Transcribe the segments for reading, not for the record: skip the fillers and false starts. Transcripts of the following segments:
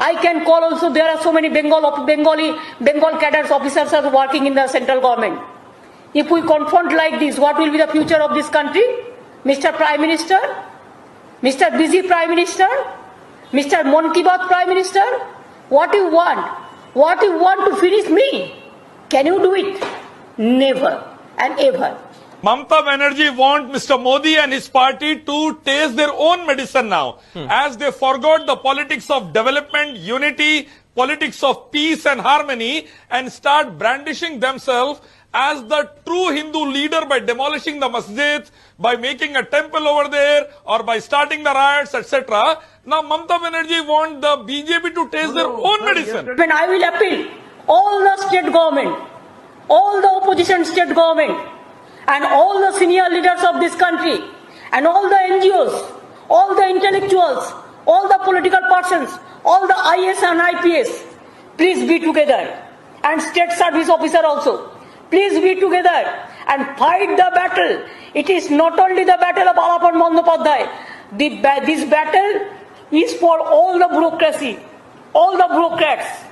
I can call also, there are so many Bengal cadres, officers are working in the central government. If we confront like this, what will be the future of this country? Mr. Prime Minister, Mr. Busy Prime Minister, Mr. Mon Ki Baat Prime Minister, what you want? What you want to finish me? Can you do it? Never and ever. Mamata Banerjee want Mr. Modi and his party to taste their own medicine now, as they forgot the politics of development, unity, politics of peace and harmony, and start brandishing themselves as the true Hindu leader by demolishing the masjids, by making a temple over there, or by starting the riots, etc. Now Mamata Banerjee want the BJP to taste their own medicine. When I will appeal all the state government, all the opposition state government, and all the senior leaders of this country, and all the NGOs, all the intellectuals, all the political persons, all the IS and IPS, please be together. And state service officer also, please be together and fight the battle. It is not only the battle of Alapan Bandyopadhyay. This battle is for all the bureaucracy, all the bureaucrats.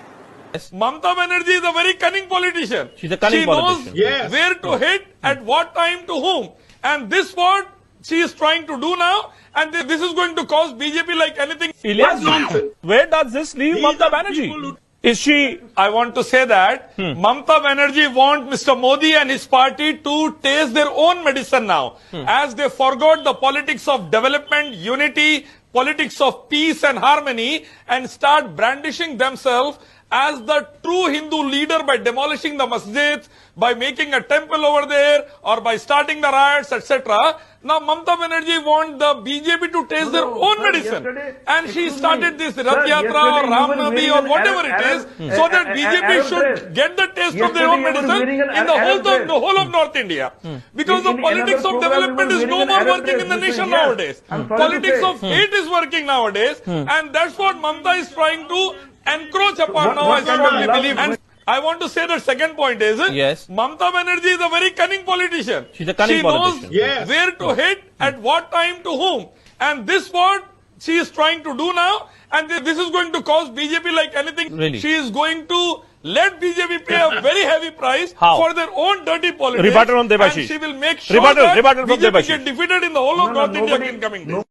Mamata Banerjee is a very cunning politician. She's a cunning politician. She knows where to hit, at what time, to whom. And this what she is trying to do now. And this is going to cause BJP like anything. Ilyas, where does this leave Mamata Banerjee? Is she... I want to say that Mamata Banerjee want Mr. Modi and his party to taste their own medicine now, as they forgot the politics of development, unity, politics of peace and harmony, and start brandishing themselves as the true Hindu leader by demolishing the masjids, by making a temple over there, or by starting the riots, etc. Now Mamata Banerjee want the BJP to taste their own medicine. And she started this Rath Yatra or Ram Nabi or whatever it is, so that BJP should get the taste of their own medicine in the whole of North India. Because the politics of development is no more working in the nation nowadays. Politics of hate is working nowadays, and that's what Mamata is trying to encroach upon now, I strongly believe. And I want to say that second point is, yes, Mamata Banerjee is a very cunning politician. She's a cunning politician. She knows where to hit, at what time, to whom. And this what she is trying to do now, and this is going to cause BJP like anything. Really? She is going to let BJP pay a very heavy price for their own dirty politics. Rebuttal on Debashish. And she will make sure that from BJP Debashish get defeated in the whole of North India in coming days.